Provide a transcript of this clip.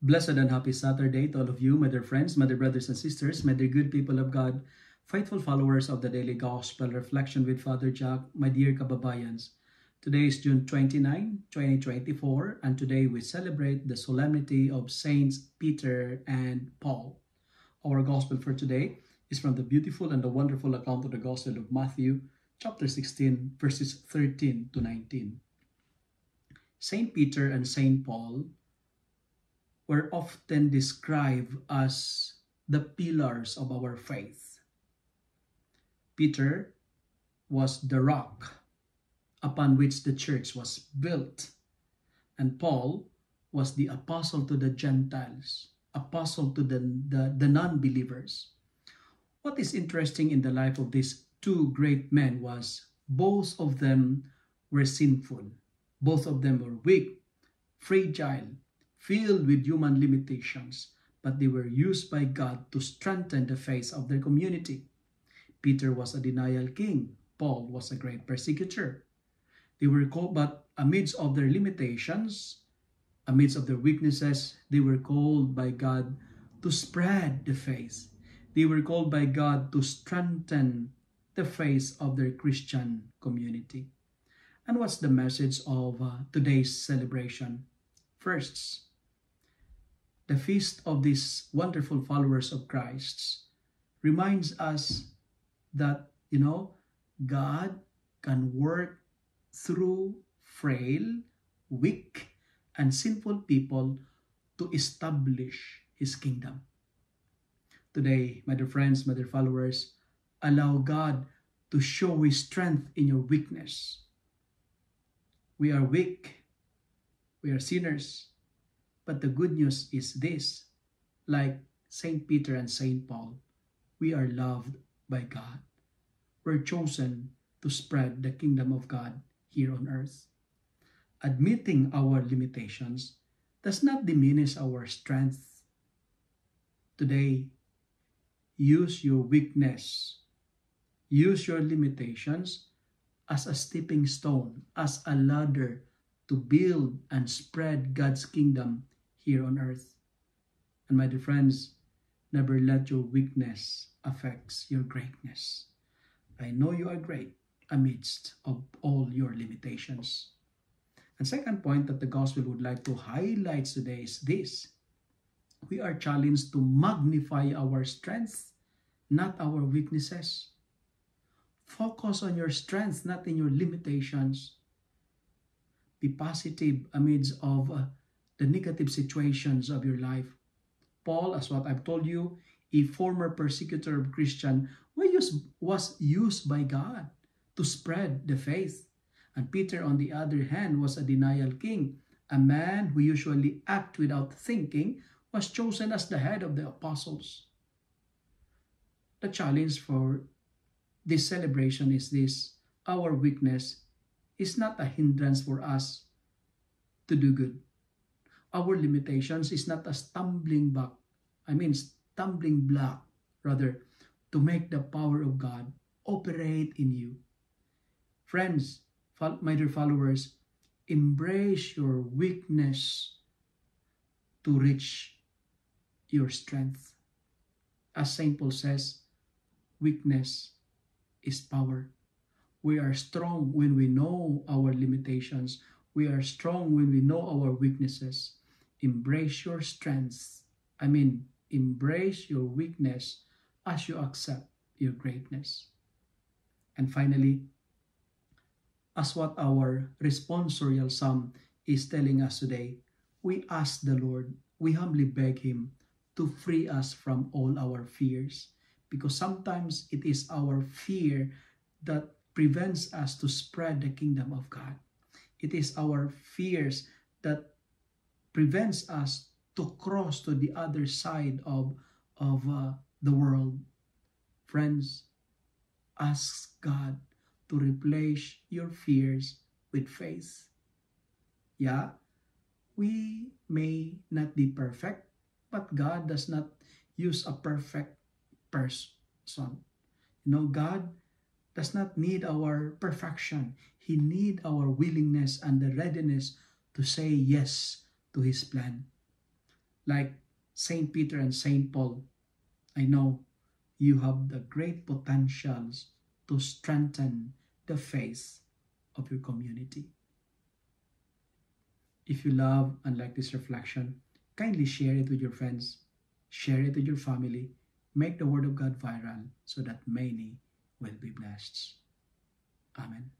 Blessed and happy Saturday to all of you, my dear friends, my dear brothers and sisters, my dear good people of God, faithful followers of the Daily Gospel Reflection with Father Jack, my dear kababayans. Today is June 29, 2024, and today we celebrate the solemnity of Saints Peter and Paul. Our Gospel for today is from the beautiful and the wonderful account of the Gospel of Matthew, chapter 16, verses 13 to 19. Saint Peter and Saint Paul were often described as the pillars of our faith. Peter was the rock upon which the church was built, and Paul was the apostle to the Gentiles, apostle to the non-believers. What is interesting in the life of these two great men was both of them were sinful. Both of them were weak, fragile, filled with human limitations, but they were used by God to strengthen the faith of their community. Peter was a denial king. Paul was a great persecutor. They were called, but amidst of their limitations, amidst of their weaknesses, they were called by God to spread the faith. They were called by God to strengthen the faith of their Christian community. And what's the message of today's celebration? First, the feast of these wonderful followers of Christ reminds us that, God can work through frail, weak, and sinful people to establish His kingdom. Today, my dear friends, my dear followers, allow God to show His strength in your weakness. We are weak. We are sinners. But the good news is this, like Saint Peter and Saint Paul, we are loved by God. We're chosen to spread the kingdom of God here on earth. Admitting our limitations does not diminish our strength. Today, use your weakness, use your limitations as a stepping stone, as a ladder to build and spread God's kingdom here on earth. And my dear friends, never let your weakness affect your greatness. I know you are great amidst of all your limitations. And second point that the gospel would like to highlight today is this. We are challenged to magnify our strengths, not our weaknesses. Focus on your strengths, not in your limitations. Be positive amidst of the negative situations of your life. Paul, as what I've told you, a former persecutor of Christian, was used by God to spread the faith. And Peter, on the other hand, was a denial king. A man who usually acts without thinking was chosen as the head of the apostles. The challenge for this celebration is this: our weakness is not a hindrance for us to do good. Our limitations is not a stumbling block, rather, to make the power of God operate in you. Friends, my dear followers, embrace your weakness to reach your strength. As St. Paul says, weakness is power. We are strong when we know our limitations. We are strong when we know our weaknesses. Embrace your strengths. Embrace your weakness as you accept your greatness. And finally, as what our responsorial psalm is telling us today, we ask the Lord, we humbly beg Him to free us from all our fears. Because sometimes it is our fear that prevents us to spread the kingdom of God. It is our fears that prevents us to cross to the other side of the world. Friends, ask God to replace your fears with faith. Yeah, we may not be perfect, but God does not use a perfect person. God does not need our perfection. He needs our willingness and the readiness to say yes to His plan. like Saint Peter and Saint Paul, I know you have the great potentials to strengthen the faith of your community. If you love and like this reflection, kindly share it with your friends, share it with your family, make the Word of God viral so that many will be blessed. Amen.